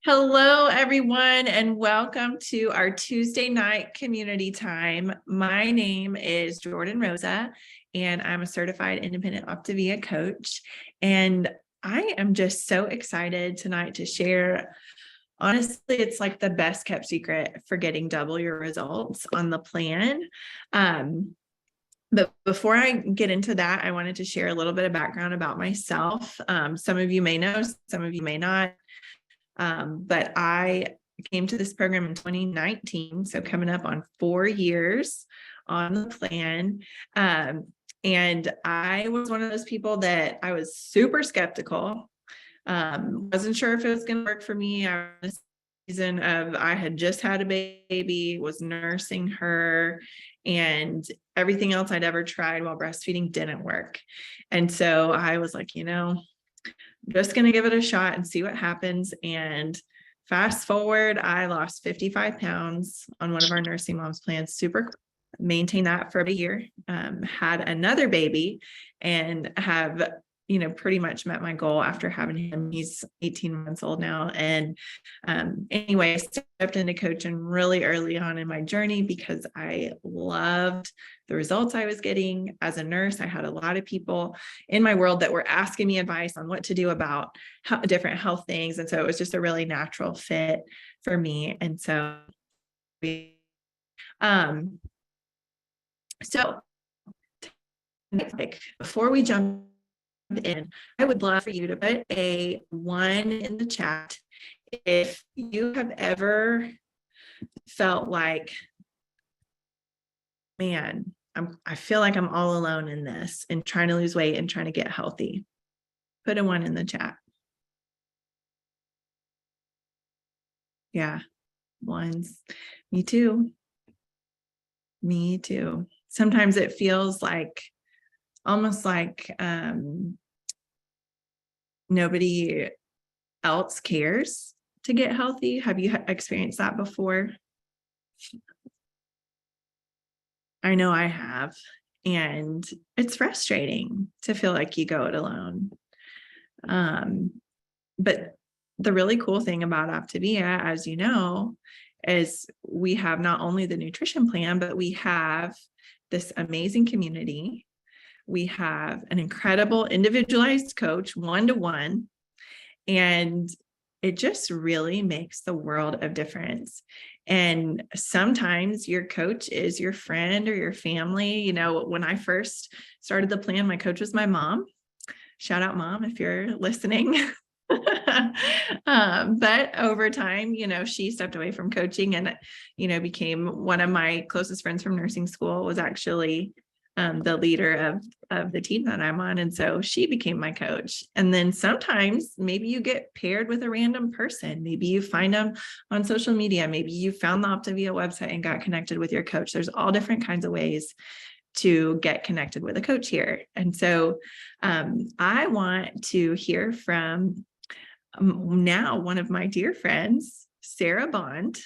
Hello, everyone, and welcome to our Tuesday night community time. My name is Jordan Rosa, and I'm a certified independent Optavia coach. And I am just so excited tonight to share. Honestly, it's like the best kept secret for getting double your results on the plan. But before I get into that, I wanted to share a little bit of background about myself. Some of you may know, some of you may not. But I came to this program in 2019, so coming up on 4 years on the plan. And I was one of those people that I was super skeptical. Wasn't sure if it was going to work for me. I was in a season of I had just had a baby, was nursing her, and everything else I'd ever tried while breastfeeding didn't work. And so I was like, just going to give it a shot and see what happens. And fast forward, I lost 55 pounds on one of our nursing moms plans, maintained that for a year, had another baby and have, pretty much met my goal after having him. He's 18 months old now. And anyway, I stepped into coaching really early on in my journey because I loved the results I was getting as a nurse. I had a lot of people in my world that were asking me advice on what to do about different health things. And so it was just a really natural fit for me. And so before we jump in, I would love for you to put a 1 in the chat if you have ever felt like, man, I feel like I'm all alone in this and trying to lose weight and trying to get healthy. Put a 1 in the chat. Yeah, 1s. Me too. Me too. Sometimes it feels like almost like nobody else cares to get healthy. Have you experienced that before? I know I have. And it's frustrating to feel like you go it alone. But the really cool thing about Optavia, as you know, is we have not only the nutrition plan, but we have this amazing community. We have an incredible individualized coach, 1-to-1, and it just really makes the world of difference. And sometimes your coach is your friend or your family. When I first started the plan, my coach was my mom. Shout out, Mom, if you're listening. But over time, she stepped away from coaching and, became one of my closest friends from nursing school, was actually the leader of the team that I'm on. And so she became my coach. And then sometimes maybe you get paired with a random person. Maybe you find them on social media. Maybe you found the Optavia website and got connected with your coach. There's all different kinds of ways to get connected with a coach here. And so I want to hear from now one of my dear friends, Sarah Bond.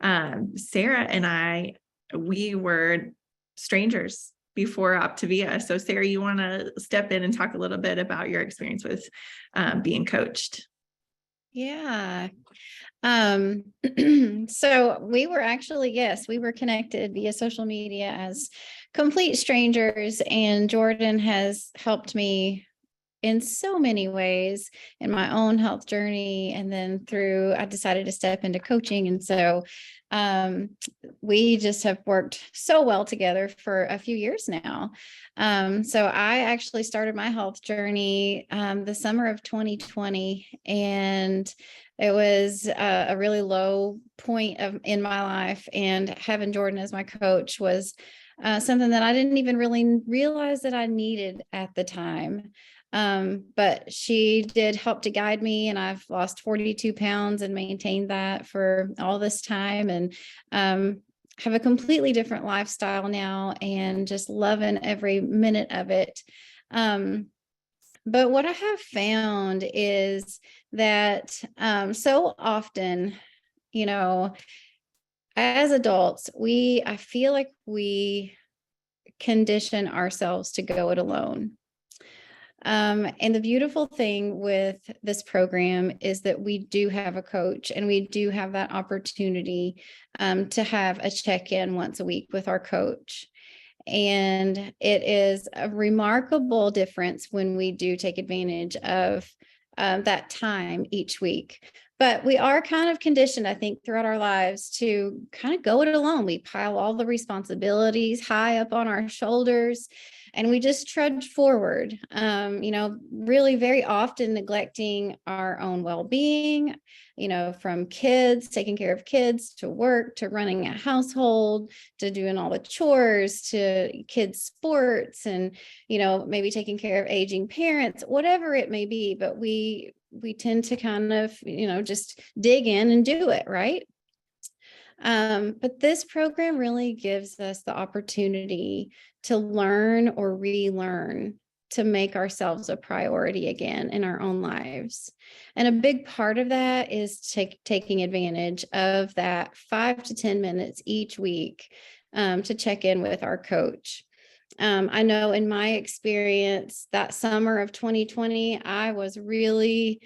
Sarah and we were strangers before Optavia. So Sarah, you want to step in and talk a little bit about your experience with being coached? Yeah. So we were actually, yes, we were connected via social media as complete strangers, and Jordan has helped me in so many ways in my own health journey. And then I decided to step into coaching. And so we just have worked so well together for a few years now. So I actually started my health journey the summer of 2020, and it was a really low point in my life, and having Jordan as my coach was something that I didn't even really realize that I needed at the time. But she did help to guide me, and I've lost 42 pounds and maintained that for all this time, and have a completely different lifestyle now and just loving every minute of it. But what I have found is that so often, as adults, I feel like we condition ourselves to go it alone. And the beautiful thing with this program is that we do have a coach, and we do have that opportunity to have a check-in once a week with our coach. And it is a remarkable difference when we do take advantage of that time each week. But we are kind of conditioned, I think, throughout our lives to kind of go it alone. We pile all the responsibilities high up on our shoulders, and we just trudge forward, really very often neglecting our own well-being, from kids, taking care of kids, to work, to running a household, to doing all the chores, to kids' sports, and, maybe taking care of aging parents, whatever it may be. But we tend to kind of, just dig in and do it, right? But this program really gives us the opportunity to learn or relearn to make ourselves a priority again in our own lives. And a big part of that is taking advantage of that 5 to 10 minutes each week to check in with our coach. I know in my experience, that summer of 2020, I was really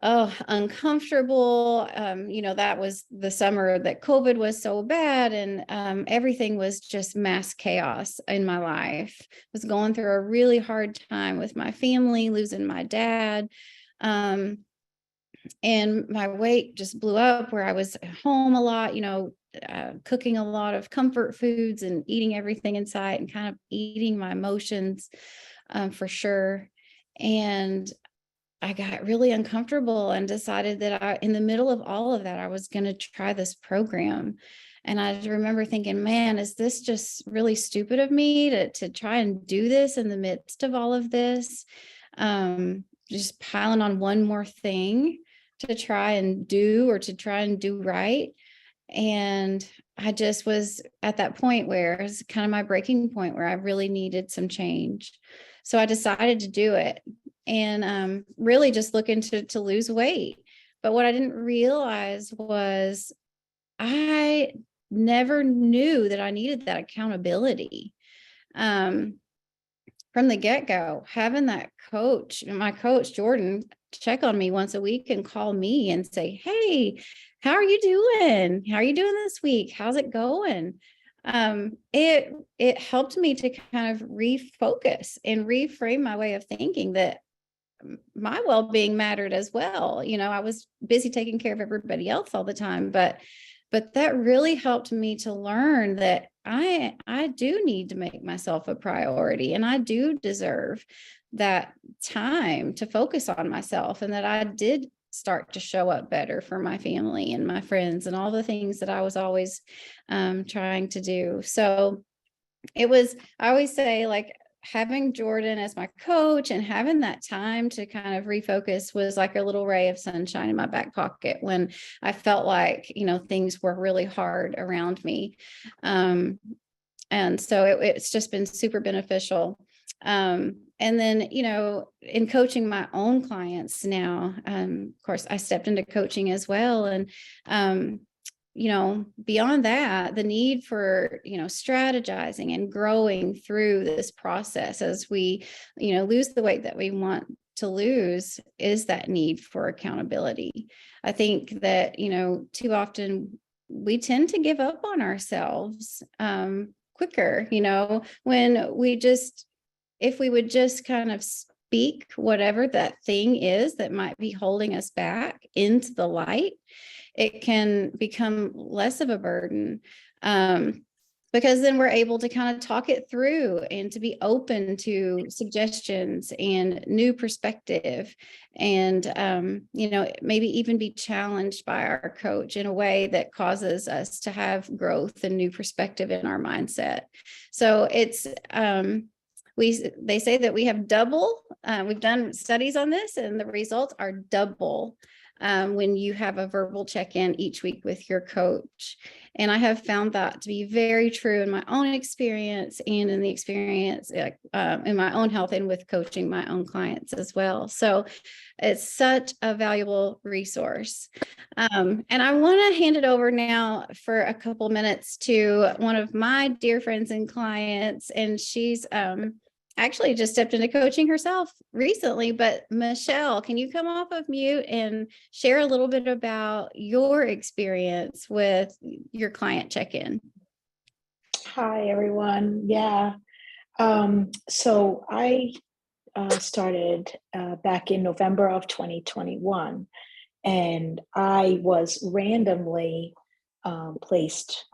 uncomfortable. That was the summer that COVID was so bad, and everything was just mass chaos in my life. I was going through a really hard time with my family, losing my dad. And my weight just blew up, where I was home a lot, cooking a lot of comfort foods and eating everything in sight, and kind of eating my emotions for sure. And I got really uncomfortable and decided that in the middle of all of that, I was going to try this program. And I remember thinking, man, is this just really stupid of me to try and do this in the midst of all of this? Just piling on one more thing to try and do right. And I just was at that point where it was kind of my breaking point, where I really needed some change. So I decided to do it, and really just looking to lose weight. But what I didn't realize was I never knew that I needed that accountability. From the get-go, having that coach, my coach, Jordan, check on me once a week and call me and say, hey, how are you doing? How are you doing this week? How's it going? It helped me to kind of refocus and reframe my way of thinking, that my well-being mattered as well. I was busy taking care of everybody else all the time, but that really helped me to learn that I do need to make myself a priority, and I do deserve that time to focus on myself, and that I did start to show up better for my family and my friends and all the things that I was always trying to do. So I always say, like, having Jordan as my coach and having that time to kind of refocus was like a little ray of sunshine in my back pocket when I felt like, things were really hard around me. And so it's just been super beneficial. And then, in coaching my own clients now, of course, I stepped into coaching as well. And, beyond that, the need for, strategizing and growing through this process as we, lose the weight that we want to lose, is that need for accountability. I think that, too often we tend to give up on ourselves quicker, when if we would just kind of speak whatever that thing is that might be holding us back into the light, it can become less of a burden, because then we're able to kind of talk it through and to be open to suggestions and new perspective, and maybe even be challenged by our coach in a way that causes us to have growth and new perspective in our mindset. So it's they say that we have double. We've done studies on this, and the results are double when you have a verbal check-in each week with your coach. And I have found that to be very true in my own experience, and in the experience in my own health, and with coaching my own clients as well. So it's such a valuable resource. And I want to hand it over now for a couple minutes to one of my dear friends and clients. And she's actually just stepped into coaching herself recently. But Michelle, can you come off of mute and share a little bit about your experience with your client check-in? Hi, everyone. Yeah. So I started back in November of 2021, and I was randomly placed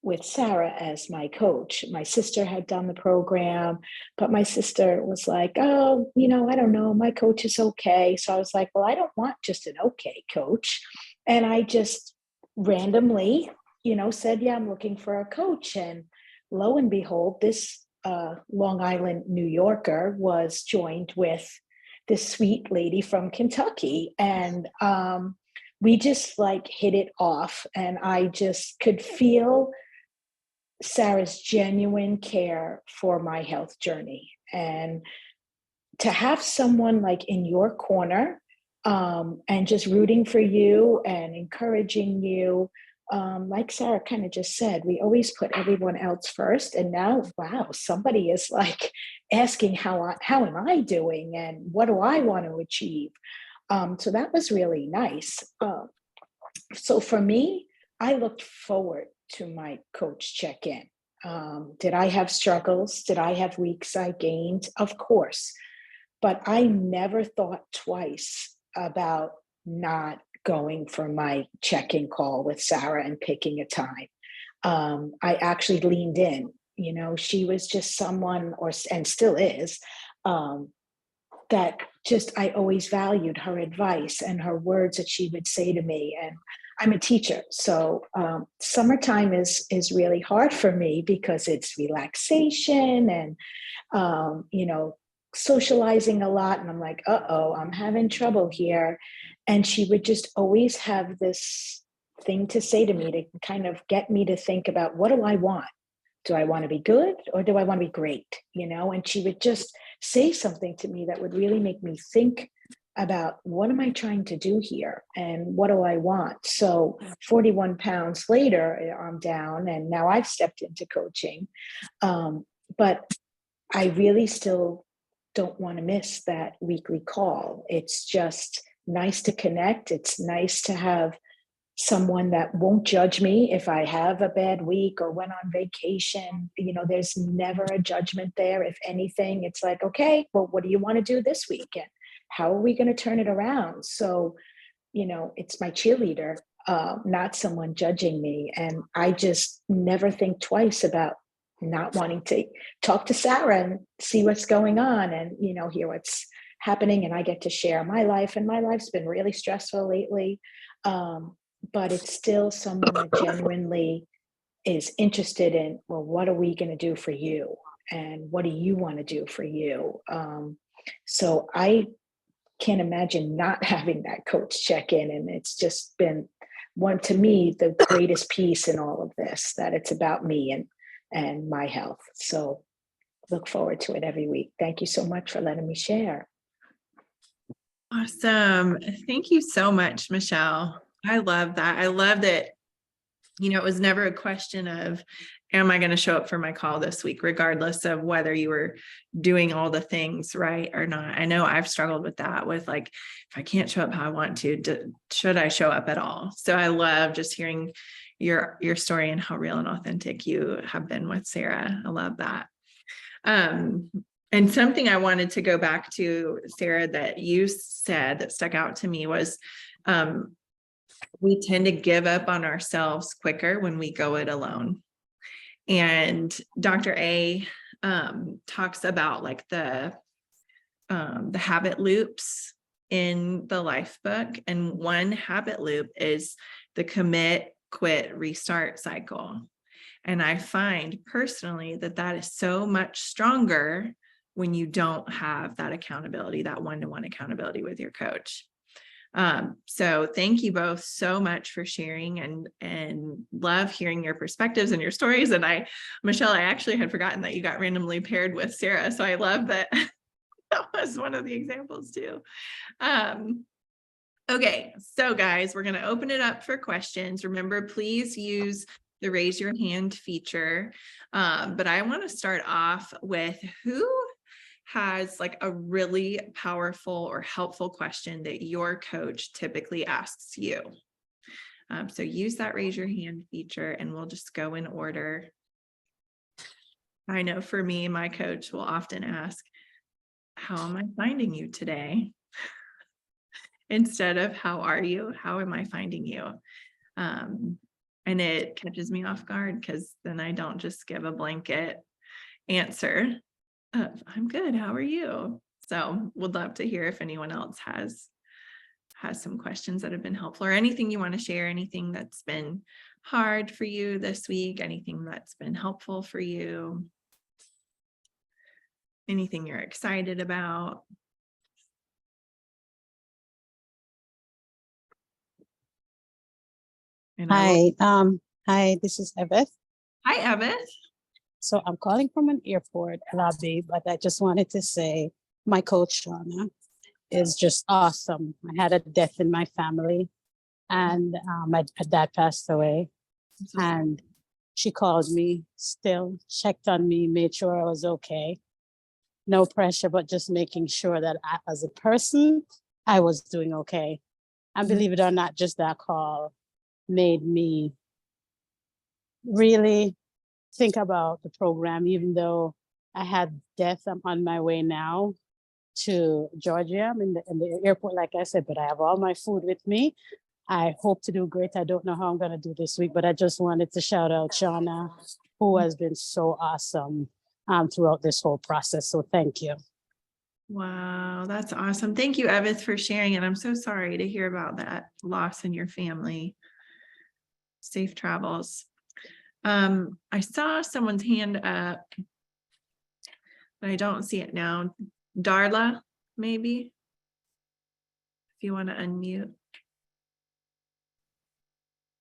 with Sarah as my coach. My sister had done the program, but my sister was like, oh, I don't know, my coach is okay. So I was like, well, I don't want just an okay coach. And I just randomly, said, yeah, I'm looking for a coach. And lo and behold, this Long Island New Yorker was joined with this sweet lady from Kentucky. And we just like hit it off. And I just could feel Sarah's genuine care for my health journey. And to have someone like in your corner and just rooting for you and encouraging you, like Sarah kind of just said, we always put everyone else first. And now, wow, somebody is like asking how am I doing and what do I want to achieve? So that was really nice. So for me, I looked forward to my coach check-in. Did I have struggles? Did I have weeks I gained? Of course. But I never thought twice about not going for my check-in call with Sarah and picking a time. I actually leaned in. She was just someone, and still is, that just I always valued her advice and her words that she would say to me. And I'm a teacher, so summertime is really hard for me because it's relaxation and socializing a lot. And I'm like, I'm having trouble here. And she would just always have this thing to say to me to kind of get me to think about, what do I want? Do I want to be good or do I want to be great? And she would just say something to me that would really make me think about, what am I trying to do here and what do I want? So 41 pounds later, I'm down and now I've stepped into coaching. But I really still don't want to miss that weekly call. It's just nice to connect. It's nice to have someone that won't judge me if I have a bad week or went on vacation. There's never a judgment there. If anything, it's like, okay, well, what do you want to do this weekend? How are we going to turn it around? So, it's my cheerleader, not someone judging me. And I just never think twice about not wanting to talk to Sarah and see what's going on and, hear what's happening. And I get to share my life, and my life's been really stressful lately. But it's still someone that genuinely is interested in, well, what are we going to do for you? And what do you want to do for you? So I can't imagine not having that coach check in. And it's just been to me, the greatest piece in all of this, that it's about me and my health. So look forward to it every week. Thank you so much for letting me share. Awesome. Thank you so much, Michelle. I love that. I love that, it was never a question of, am I going to show up for my call this week, regardless of whether you were doing all the things right or not. I know I've struggled with that, with like, if I can't show up how I want to, should I show up at all? So I love just hearing your story and how real and authentic you have been with Sarah. I love that. And something I wanted to go back to, Sarah, that you said that stuck out to me was, we tend to give up on ourselves quicker when we go it alone. And Dr. A talks about like the habit loops in the life book. And one habit loop is the commit, quit, restart cycle. And I find personally that is so much stronger when you don't have that accountability, that one-to-one accountability with your coach. So thank you both so much for sharing, and love hearing your perspectives and your stories. And Michelle, I actually had forgotten that you got randomly paired with Sarah. So I love that that was one of the examples too. Okay, so guys, we're going to open it up for questions. Remember, please use the raise your hand feature. But I want to start off with, who has like a really powerful or helpful question that your coach typically asks you. So use that raise your hand feature and we'll just go in order. I know for me, my coach will often ask, how am I finding you today? Instead of how are you? How am I finding you? And it catches me off guard because then I don't just give a blanket answer of I'm good. How are you? So would love to hear if anyone else has some questions that have been helpful or anything you want to share, anything that's been hard for you this week, anything that's been helpful for you, anything you're excited about. And Hi, this is Eveth. Hi, Eveth. So I'm calling from an airport lobby, but I just wanted to say my coach, Shauna, is just awesome. I had a death in my family and my dad passed away. And she called me, still checked on me, made sure I was okay. No pressure, but just making sure that I, as a person, I was doing okay. And believe it or not, just that call made me really think about the program, even though I had death. I'm on my way now to Georgia. I'm in the airport, like I said, but I have all my food with me. I hope to do great. I don't know how I'm going to do this week, but I just wanted to shout out Shauna, who has been so awesome throughout this whole process. So thank you. Wow, that's awesome. Thank you, Eveth, for sharing. And I'm so sorry to hear about that loss in your family. Safe travels. I saw someone's hand up, but I don't see it now. Darla, maybe? If you want to unmute.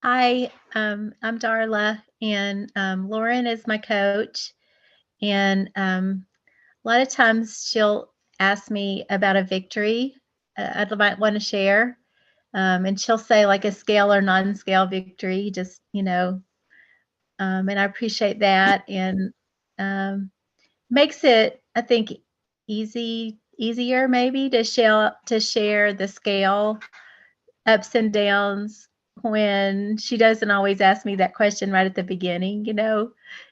Hi, I'm Darla, and Lauren is my coach. And a lot of times she'll ask me about a victory I might want to share. And she'll say like a scale or non-scale victory, just, and I appreciate that. And makes it, I think, easier maybe to share the scale ups and downs when she doesn't always ask me that question right at the beginning,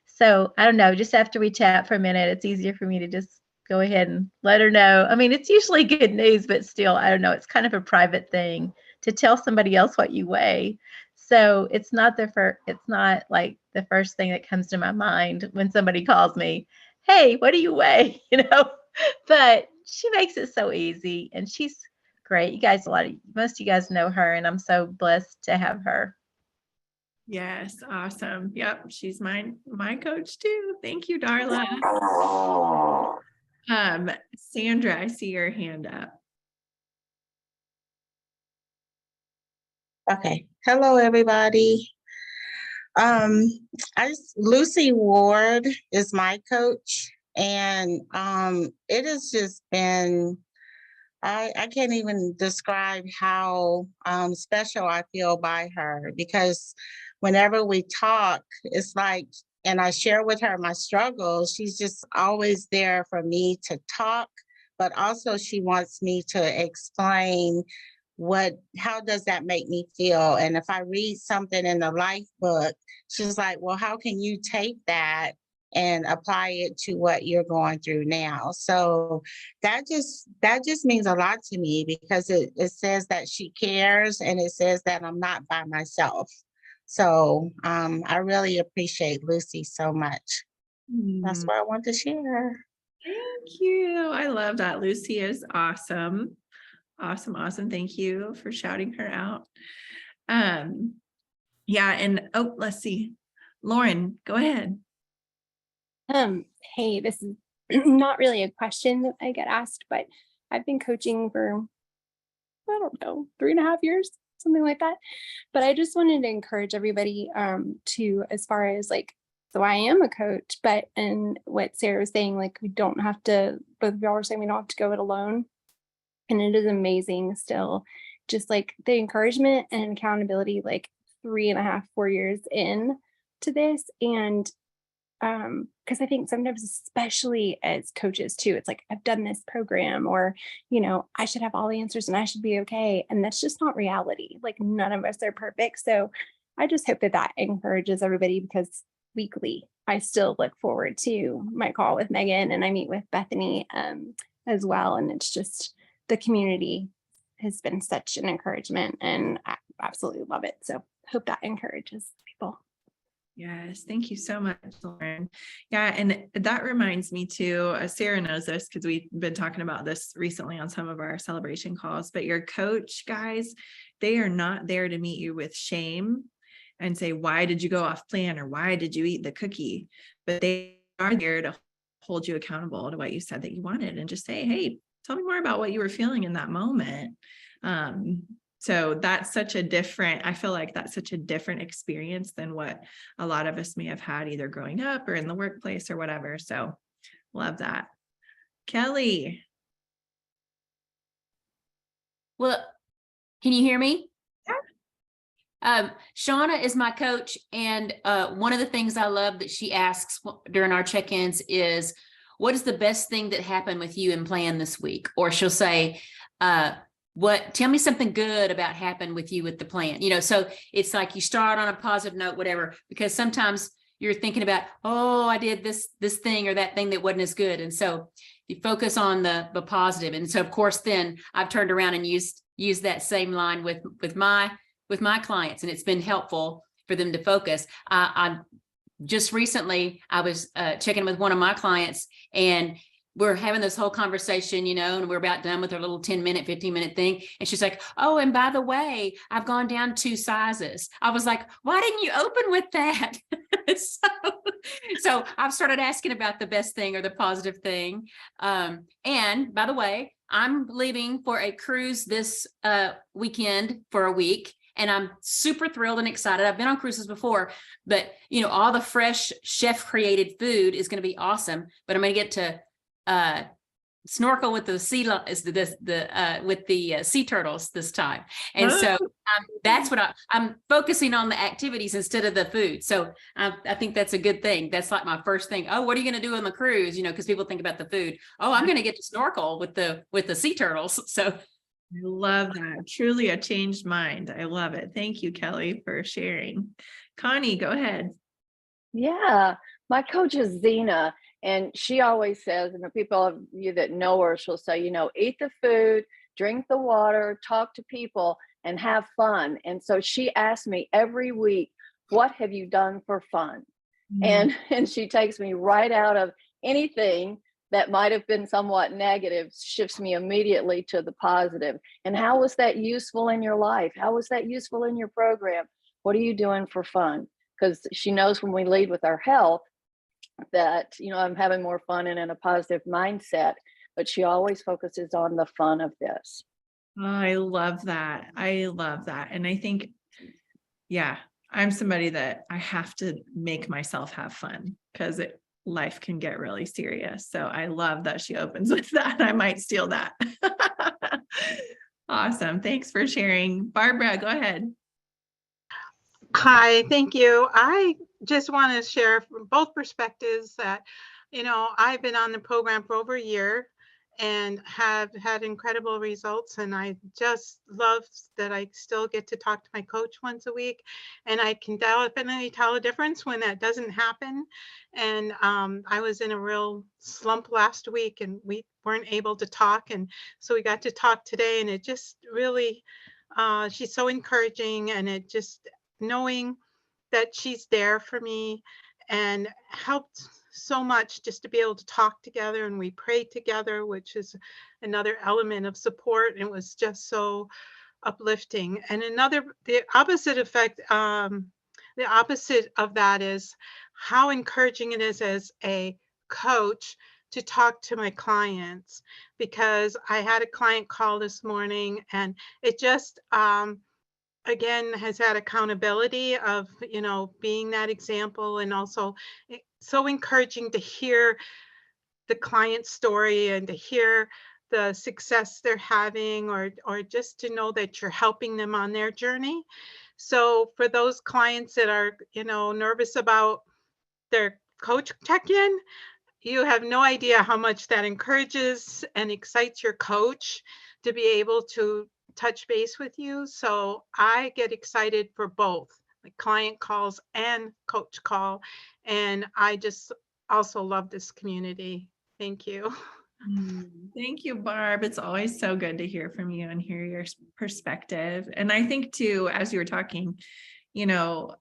So I don't know, just after we chat for a minute, it's easier for me to just go ahead and let her know. I mean, it's usually good news, but still, I don't know, it's kind of a private thing to tell somebody else what you weigh. So it's not like the first thing that comes to my mind when somebody calls me, hey, what do you weigh? But she makes it so easy, and she's great. Most of you guys know her, and I'm so blessed to have her. Yes, awesome. Yep, she's my coach too. Thank you, Darla. Sandra, I see your hand up. Okay. Hello, everybody. Lucy Ward is my coach, and it has just been, I can't even describe how special I feel by her, because whenever we talk, it's like, and I share with her my struggles, she's just always there for me to talk, but also she wants me to explain how does that make me feel? And if I read something in the life book, she's like, well, how can you take that and apply it to what you're going through now? So that just means a lot to me, because it says that she cares, and it says that I'm not by myself. So I really appreciate Lucy so much. That's what I want to share. Thank you. I love that. Lucy is awesome. Awesome. Thank you for shouting her out. Yeah, and let's see. Lauren, go ahead. Hey, this is not really a question that I get asked, but I've been coaching for, I don't know, 3.5 years, something like that. But I just wanted to encourage everybody to, as far as like, so I am a coach, but, and what Sarah was saying, like, we don't have to, both of y'all were saying we don't have to go it alone. And it is amazing still, just like the encouragement and accountability, like 3.5, 4 years in to this. And because I think sometimes, especially as coaches too, it's like, I've done this program, or, I should have all the answers and I should be okay. And that's just not reality. Like, none of us are perfect. So I just hope that that encourages everybody, because weekly, I still look forward to my call with Megan, and I meet with Bethany as well. And it's just, the community has been such an encouragement, and I absolutely love it. So hope that encourages people. Yes, thank you so much, Lauren. Yeah, and that reminds me too, Sarah knows this because we've been talking about this recently on some of our celebration calls, but your coach guys, they are not there to meet you with shame and say, why did you go off plan, or why did you eat the cookie? But they are there to hold you accountable to what you said that you wanted, and just say, hey, tell me more about what you were feeling in that moment. So that's such a different, I feel like that's such a different experience than what a lot of us may have had either growing up or in the workplace or whatever. So love that. Kelly. Well, can you hear me? Shauna is my coach, and one of the things I love that she asks during our check-ins is, what is the best thing that happened with you in plan this week? Or she'll say, tell me something good about happened with you with the plan. So it's like you start on a positive note, whatever, because sometimes you're thinking about, oh, I did this thing or that thing that wasn't as good. And so you focus on the positive. And so of course, then I've turned around and used that same line with my clients, and it's been helpful for them to focus. I just recently, I was checking with one of my clients, and we're having this whole conversation, and we're about done with our little 10-minute, 15-minute thing. And she's like, oh, and by the way, I've gone down 2 sizes. I was like, why didn't you open with that? So I've started asking about the best thing or the positive thing. And by the way, I'm leaving for a cruise this weekend for a week. And I'm super thrilled and excited. I've been on cruises before, but all the fresh chef created food is going to be awesome. But I'm going to get to snorkel with the sea turtles this time. And so that's what I'm focusing on, the activities instead of the food. So I think that's a good thing. That's like my first thing. Oh, what are you going to do on the cruise? Because people think about the food. Oh, I'm going to get to snorkel with the sea turtles. So I love that. Truly a changed mind. I love it. Thank you, Kelly, for sharing. Connie, go ahead. Yeah, my coach is Zena, and she always says, and the people of you that know her, she'll say, eat the food, drink the water, talk to people, and have fun. And so she asks me every week, what have you done for fun? Mm-hmm. And she takes me right out of anything that might have been somewhat negative, shifts me immediately to the positive. And how was that useful in your life? How was that useful in your program? What are you doing for fun? Because she knows when we lead with our health that, I'm having more fun and in a positive mindset, but she always focuses on the fun of this. Oh, I love that. And I think, I'm somebody that I have to make myself have fun, because life can get really serious. So I love that she opens with that. I might steal that. Awesome. Thanks for sharing. Barbara, go ahead. Hi, thank you. I just want to share from both perspectives that, I've been on the program for over a year and have had incredible results. And I just love that I still get to talk to my coach once a week, and I can definitely tell a difference when that doesn't happen. And I was in a real slump last week, and we weren't able to talk. And so we got to talk today, and it just really, she's so encouraging, and it just, knowing that she's there for me and helped so much just to be able to talk together, and we prayed together, which is another element of support. It was just so uplifting. And the opposite effect, the opposite of that is how encouraging it is as a coach to talk to my clients, because I had a client call this morning, and it just, again, has had accountability of, being that example, and also so encouraging to hear the client's story and to hear the success they're having, or just to know that you're helping them on their journey. So for those clients that are, nervous about their coach check-in, you have no idea how much that encourages and excites your coach to be able to touch base with you. So I get excited for both, like client calls and coach call. And I just also love this community. Thank you. Thank you, Barb. It's always so good to hear from you and hear your perspective. And I think too, as you were talking, you know,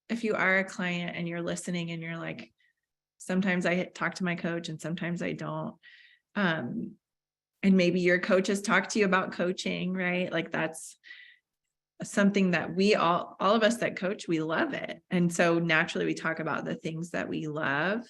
if you are a client and you're listening and you're like, sometimes I talk to my coach and sometimes I don't. And maybe your coach has talked to you about coaching, right? Like that's something that we all of us that coach, we love it. And so naturally we talk about the things that we love.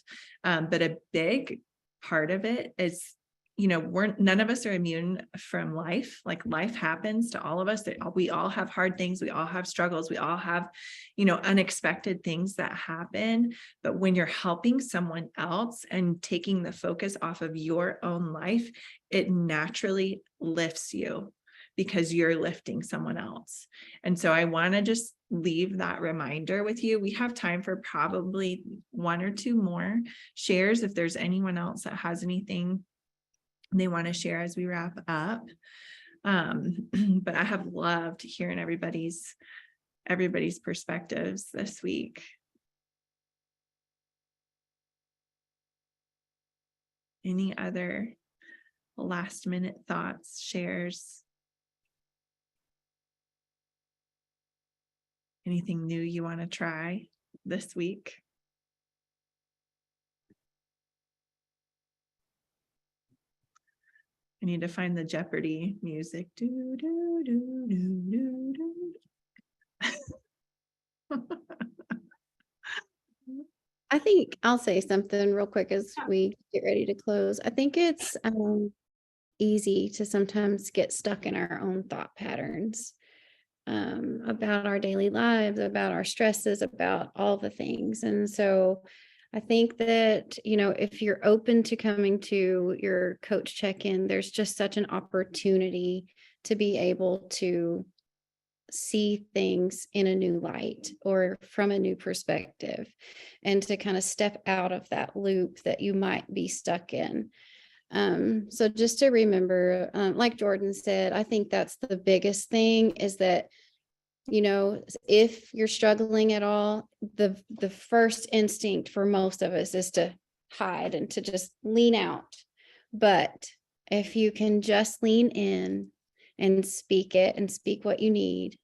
But a big part of it is, you know, none of us are immune from life. Like life happens to all of us. We all have hard things. We all have struggles. We all have, you know, unexpected things that happen. But when you're helping someone else and taking the focus off of your own life, it naturally lifts you because you're lifting someone else. And so I want to just leave that reminder with you. We have time for probably 1 or 2 more shares if there's anyone else that has anything they want to share as we wrap up. But I have loved hearing everybody's perspectives this week. Any other last minute thoughts, shares? Anything new you want to try this week? I need to find the Jeopardy music. Do, do, do, do, do, do. I think I'll say something real quick as we get ready to close. I think it's easy to sometimes get stuck in our own thought patterns about our daily lives, about our stresses, about all the things. And so I think that, you know, if you're open to coming to your coach check-in, there's just such an opportunity to be able to see things in a new light or from a new perspective, and to kind of step out of that loop that you might be stuck in. So just to remember, like Jordan said, I think that's the biggest thing, is that, you know, if you're struggling at all, the first instinct for most of us is to hide and to just lean out. But if you can just lean in and speak it and speak what you need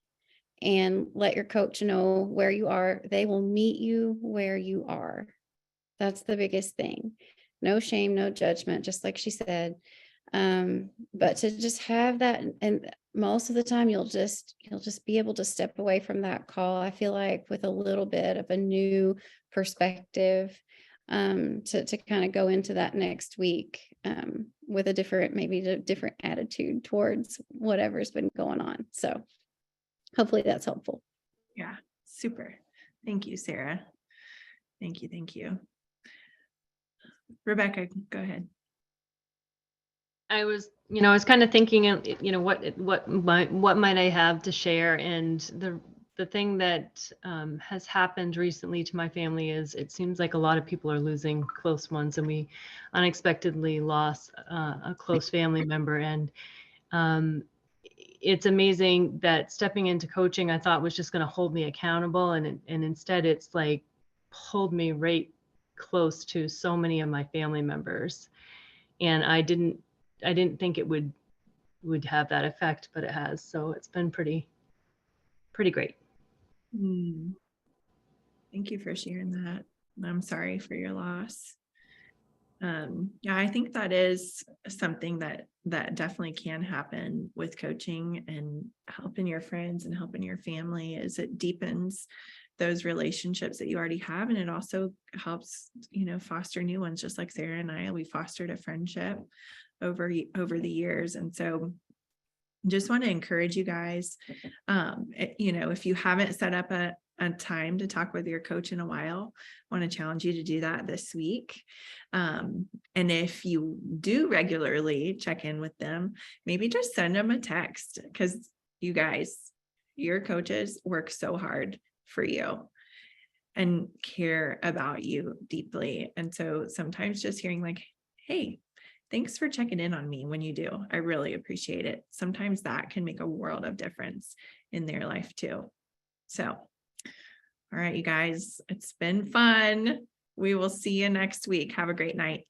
and let your coach know where you are, they will meet you where you are. That's the biggest thing. No shame, no judgment, just like she said. But to just have that, and most of the time you'll just be able to step away from that call, I feel like, with a little bit of a new perspective, to kind of go into that next week with a different attitude towards whatever's been going on. So hopefully that's helpful. Yeah, super. Thank you, Sarah. Thank you. Rebecca, go ahead. I was kind of thinking, what might I have to share? And the thing that has happened recently to my family is, it seems like a lot of people are losing close ones, and we unexpectedly lost a close family member. And it's amazing that stepping into coaching, I thought, was just going to hold me accountable, and instead it's like pulled me right close to so many of my family members. And I didn't think it would have that effect, but it has. So it's been pretty great. Thank you for sharing that. I'm sorry for your loss. Yeah, I think that is something that definitely can happen with coaching and helping your friends and helping your family, is it deepens those relationships that you already have. And it also helps, foster new ones, just like Sarah and I, we fostered a friendship over the years. And so just want to encourage you guys, if you haven't set up a time to talk with your coach in a while, I want to challenge you to do that this week. And if you do regularly check in with them, maybe just send them a text, because you guys, your coaches work so hard for you. and care about you deeply. And so sometimes just hearing like, hey, thanks for checking in on me when you do. I really appreciate it. Sometimes that can make a world of difference in their life too. So, all right, you guys, it's been fun. We will see you next week. Have a great night.